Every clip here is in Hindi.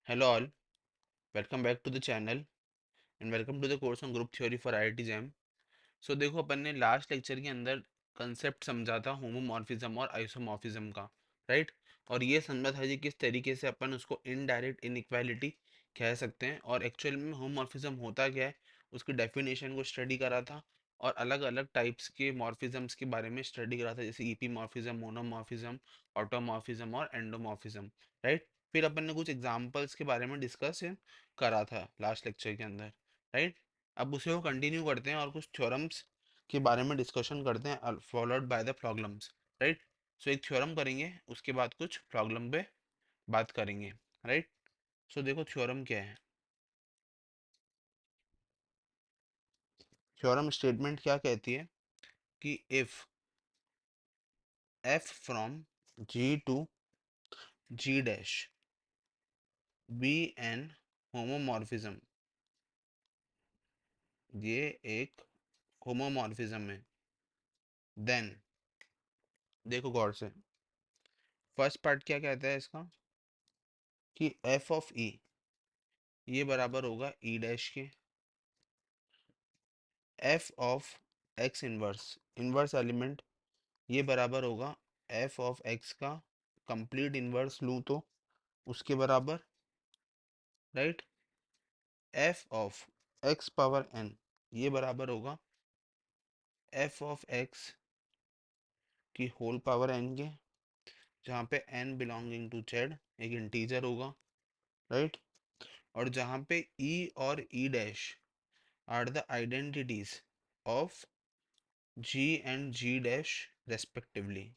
Hello all, welcome back to the channel and welcome to the course on group theory for IIT JAM। सो देखो अपन ने लास्ट लेक्चर के अंदर कंसेप्ट समझा था होमोमॉर्फिज्म और आइसोमॉर्फिज्म का, राइट। और ये समझा था जी किस तरीके से अपन उसको इनडायरेक्ट इनइक्वालिटी कह सकते हैं और एक्चुअल में होमोमॉर्फिज्म होता क्या है उसकी डेफिनेशन को स्टडी करा था। और अलग अलग टाइप्स के मॉर्फिज्म्स के बारे में स्टडी करा था, जैसे ईपीमॉर्फिज्म, मोनोमॉर्फिज्म, ऑटोमॉर्फिज्म और एंडोमॉर्फिज्म, राइट। फिर अपन ने कुछ एग्जांपल्स के बारे में डिस्कस करा था लास्ट लेक्चर के अंदर, राइट। अब उसे वो कंटिन्यू करते हैं और कुछ थ्योरम्स के बारे में डिस्कशन करते हैं, followed by the problems, right. So एक थ्योरम करेंगे, उसके बाद कुछ प्रॉब्लम पे बात करेंगे, राइट। सो देखो थ्योरम क्या है। थ्योरम स्टेटमेंट क्या कहती है कि if F from G to G dash be an homomorphism, ये एक होमोमॉर्फिज्म है, देन देखो गौर से, फर्स्ट पार्ट क्या कहता है इसका कि एफ ऑफ ई ये बराबर होगा ई डैश के, F of X inverse, inverse element ये बराबर होगा एफ ऑफ एक्स का कंप्लीट इनवर्स लूँ तो उसके बराबर, right. F of X power N ये बराबर होगा एफ ऑफ एक्स की होल पावर एन के, जहाँ पे एन बिलोंगिंग टू जेड एक इंटीजर होगा, राइट। और जहाँ पे ई और E dash are the identities of G and G dash respectively,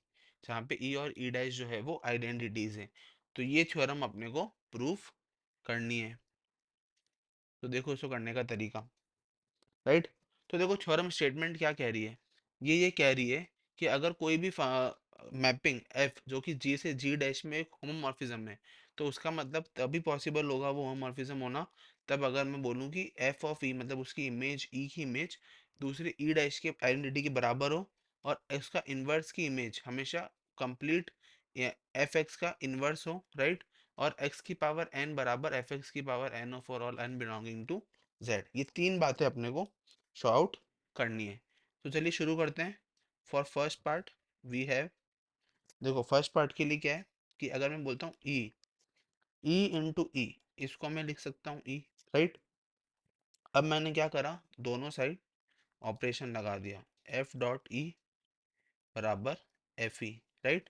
जहाँ पे ई और ई डैश जो है वो आइडेंटिटीज हैं। तो ये थ्योरम अपने को प्रूफ करनी है। तो देखो इसको करने का तरीका, राइट। तो देखो थ्योरम स्टेटमेंट क्या कह रही है, ये कह रही है कि अगर कोई भी मैपिंग एफ जो कि जी से जी डैश में एक होमोमॉर्फिज्म है, तो उसका मतलब तभी पॉसिबल होगा वो होमोमॉर्फिज्म होना तब अगर मैं बोलूँ कि एफ ऑफ ई मतलब उसकी इमेज ई की इमेज दूसरे ई डैश के आइडेंटिटी के बराबर हो, और इसका इन्वर्स की इमेज हमेशा कंप्लीट एफ एक्स का इन्वर्स हो, राइट। और एक्स की पावर एन बराबर एफ एक्स की power N of for all N belonging to Z. ये तीन बातें अपने को शो आउट करनी है। तो चलिए शुरू करते हैं। For first part we have, देखो फर्स्ट पार्ट के लिए क्या है कि अगर मैं बोलता हूँ ई इंटू ई, इसको मैं लिख सकता हूँ ई, राइट। अब मैंने क्या करा, दोनों साइड ऑपरेशन लगा दिया, एफ डॉट ई बराबर एफ ई, राइट।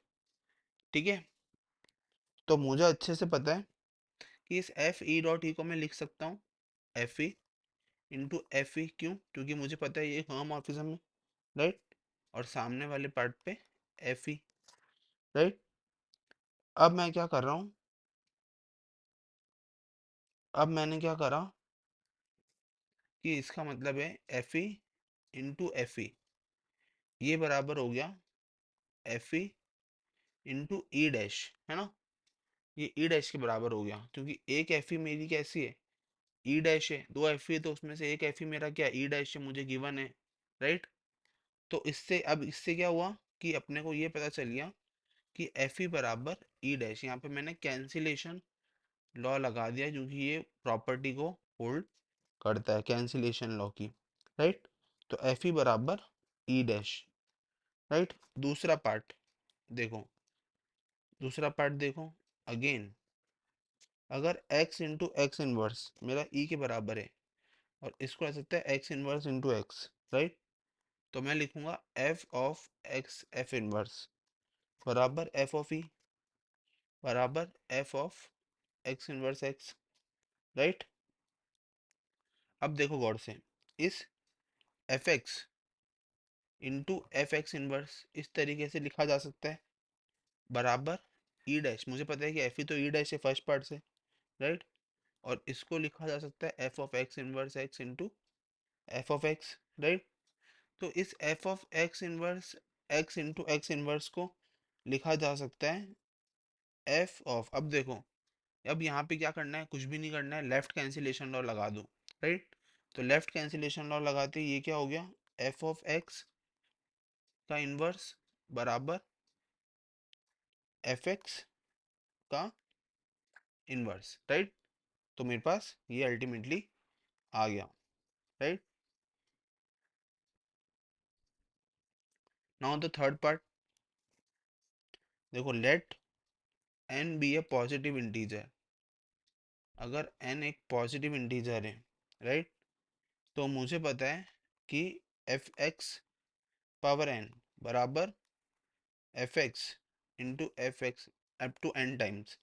ठीक है। तो मुझे अच्छे से पता है कि इस एफ ई डॉट ई को मैं लिख सकता हूँ F E into F E, क्यों, क्योंकि मुझे पता है ये होमोमॉर्फिज्म है, राइट। और सामने वाले पार्ट पे एफ ई, राइट। अब मैं क्या कर रहा हूँ, अब मैंने क्या करा कि इसका मतलब है F E into F E ये बराबर हो गया एफ ई इंटू ई डैश, है ना। ये ई डैश के बराबर हो गया क्योंकि एक एफ ई मेरी कैसी है, ई डैश है, दो एफ ई तो उसमें से एक एफ ई मेरा क्या ई डैश है, मुझे गिवन है, राइट। तो इससे अब इससे क्या हुआ कि अपने को ये पता चल गया कि एफ ई बराबर ई डैश, यहाँ पे मैंने कैंसिलेशन लॉ लगा दिया क्योंकि ये प्रॉपर्टी को होल्ड करता है, कैंसिलेशन लॉ की, राइट। तो एफ ई बराबर ई डैश, राइट। दूसरा पार्ट देखो, दूसरा पार्ट देखो अगेन, अगर x इंटू एक्स इनवर्स मेरा e के बराबर है और इसको आ सकता है x inverse into x, right. तो मैं लिखूंगा f of x f inverse बराबर f ऑफ e बराबर f of x inverse x, right. अब देखो गौर से, इस F x into F x inverse इस तरीके से लिखा जा सकता है बराबर ई डैश, मुझे पता है कि एफ ई तो ई डैश है फर्स्ट पार्ट से, राइट। और इसको लिखा जा सकता है F of X inverse x into f of x, right. तो इस F of X inverse x into x inverse को लिखा जा सकता है एफ ऑफ, अब देखो अब यहाँ पे क्या करना है, कुछ भी नहीं करना है, लेफ्ट कैंसिलेशन लॉ लगा दो, राइट। तो लेफ्ट कैंसिलेशन लॉ लगाते ही ये क्या हो गया, एफ ऑफ एक्स का इनवर्स बराबर एफ एक्स का इनवर्स, राइट। तो मेरे पास ये अल्टीमेटली आ गया, right. Now the third part, देखो let n be a positive integer. अगर n एक पॉजिटिव इंटीजर है, राइट, तो मुझे पता है कि एफ एक्स पावर n बराबर F x into F x up to n times,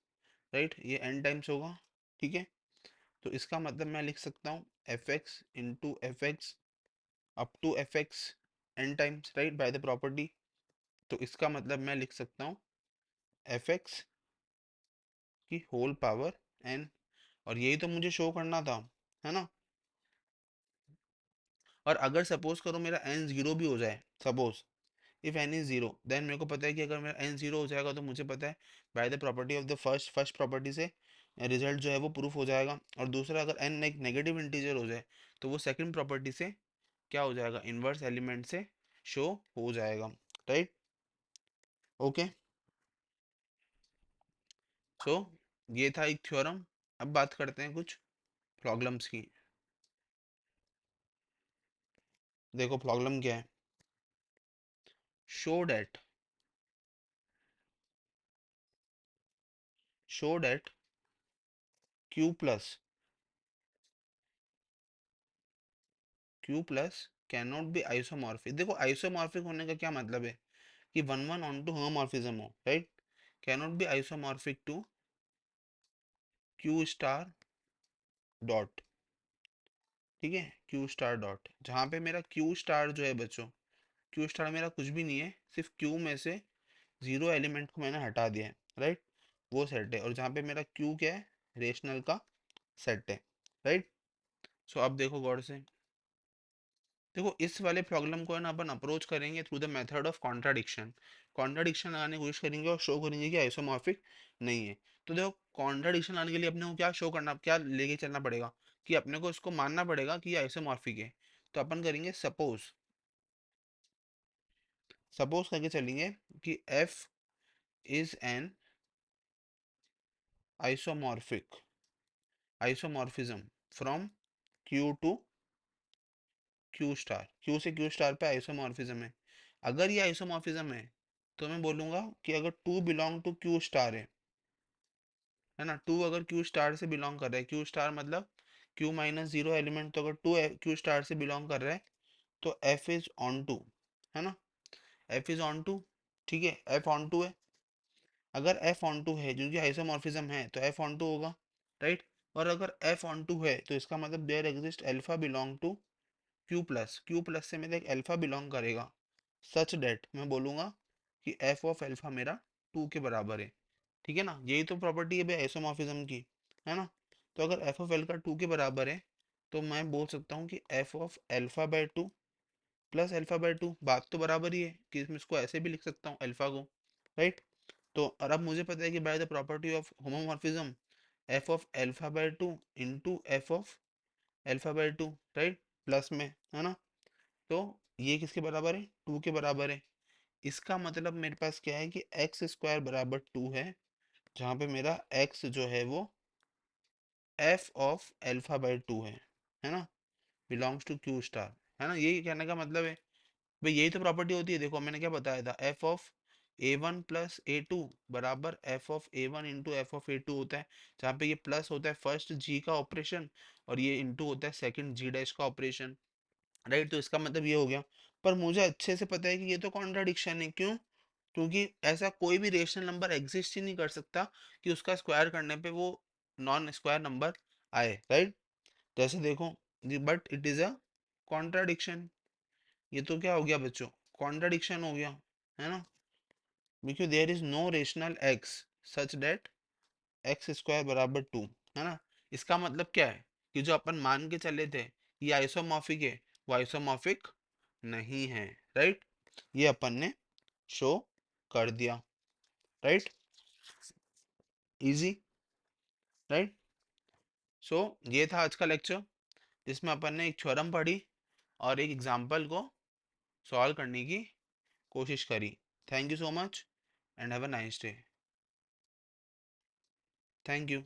right, ये n टाइम्स होगा, ठीक है। तो इसका मतलब मैं लिख सकता हूँ F x into F x up to F X n times, right, by the property. तो इसका मतलब मैं लिख सकता हूँ एफ एक्स की होल पावर n, और यही तो मुझे शो करना था, है ना। और अगर सपोज करो मेरा n जीरो भी हो जाए, suppose if n is zero, then मेरे को पता है कि अगर मेरा n जीरो हो जाएगा तो मुझे पता है bye the property of the first property से रिजल्ट जो है वो प्रूफ हो जाएगा। और दूसरा, अगर n एक नेगेटिव इंटीजर हो जाए तो वो सेकंड प्रॉपर्टी से क्या हो जाएगा, इनवर्स एलिमेंट से शो हो जाएगा, राइट। ओके, सो ये था एक थ्योरम। अब बात करते हैं कुछ प्रॉब्लम्स की। देखो प्रॉब्लम क्या है, show that show that Q plus can not be isomorphic. देखो आइसोमॉर्फिक होने का क्या मतलब है कि one one onto homomorphism हो, right. Can not be isomorphic to Q star dot, ठीक है, क्यू स्टार डॉट, जहाँ पे मेरा क्यू स्टार जो है बच्चों, क्यू स्टार मेरा कुछ भी नहीं है, सिर्फ क्यू में से जीरो एलिमेंट को मैंने हटा दिया है, राइट, वो सेट है। और जहाँ पे मेरा क्यू क्या है, रेशनल का सेट है, राइट। सो अब देखो गौर से, देखो इस वाले प्रॉब्लम को है ना अपन अप्रोच करेंगे through the method of contradiction. Contradiction लगाने की कोशिश करेंगे और शो करेंगे कि आइसोमॉर्फिक नहीं है। तो देखो कॉन्ट्राडिक्शन लाने के लिए अपने को क्या शो करना, क्या लेके चलना पड़ेगा कि अपने को इसको मानना पड़ेगा कि ये आइसोमॉर्फिक है। तो अपन करेंगे सपोज, सपोज करके चलेंगे कि F is an isomorphic isomorphism from Q to Q star, Q से क्यू स्टार पे आइसोमॉर्फिज्म है। अगर ये आइसोमॉर्फिज्म है तो मैं बोलूंगा कि अगर two belong to Q star है ना, टू अगर क्यू स्टार से बिलोंग कर रहा है, क्यू स्टार मतलब क्यू माइनस जीरो एलिमेंट, तो अगर टू क्यू स्टार से बिलोंग कर रहा है तो एफ इज ऑन टू, है ना, एफ इज ऑन टू, ठीक है, एफ ऑन टू है। अगर एफ ऑन टू है, क्योंकि आइसोमॉर्फिज्म है तो एफ ऑन टू होगा, राइट। और अगर एफ ऑन टू है तो इसका मतलब there exist alpha belong to Q plus से मेरा एक अल्फा बिलोंग करेगा, सच डेट मैं बोलूंगा कि एफ ऑफ अल्फा मेरा टू के बराबर है, ठीक है ना। यही तो प्रॉपर्टी है भाई आइसोमॉर्फिज्म की, है ना। तो अगर एफ ऑफ अल्फा टू के बराबर है तो मैं बोल सकता हूँ कि F of alpha by two plus alpha by two, बात तो बराबर ही है कि इसमें इसको ऐसे भी लिख सकता हूँ अल्फा को, राइट। तो और अब मुझे पता है कि bye the property of homomorphism F of alpha by two into f of alpha by two, right, plus में, है ना। तो ये किसके बराबर है, टू के बराबर है। इसका मतलब मेरे पास क्या है कि एक्स स्क्वायर बराबर टू है, जहाँ पे मेरा एक्स जो है वो F of alpha by two है ना, बिलोंग्स टू क्यू स्टार, है ना। यही कहने का मतलब है भाई, यही तो प्रॉपर्टी होती है। देखो मैंने क्या बताया था, f of a one plus a two बराबर f of a one into f of a two होता है, जहाँ पे ये प्लस होता है फर्स्ट जी का ऑपरेशन और ये इंटू होता है सेकंड जी डैश का ऑपरेशन, राइट। तो इसका मतलब ये हो गया। पर मुझे अच्छे से पता है कि ये तो कॉन्ट्राडिक्शन है, क्यों, क्योंकि ऐसा कोई भी रेशनल नंबर एग्जिस्ट ही नहीं कर सकता कि उसका स्क्वायर करने पे वो नॉन स्क्वायर नंबर आए, राइट। जैसे देखो, but it is a contradiction. ये तो क्या हो गया बच्चों, कॉन्ट्राडिक्शन हो गया, है ना। Because there is no rational X such that X square बराबर टू, है ना। इसका मतलब क्या है कि जो अपन मान के चले थे ये आइसोमॉर्फिक है, वो आइसोमॉर्फिक नहीं है, राइट। ये अपन ने शो कर दिया, राइट, इजी, राइट। सो ये था आज का लेक्चर, जिसमें अपन ने एक थ्योरम पढ़ी और एक एग्जांपल को सॉल्व करने की कोशिश करी। Thank you so much and have a nice day. Thank you.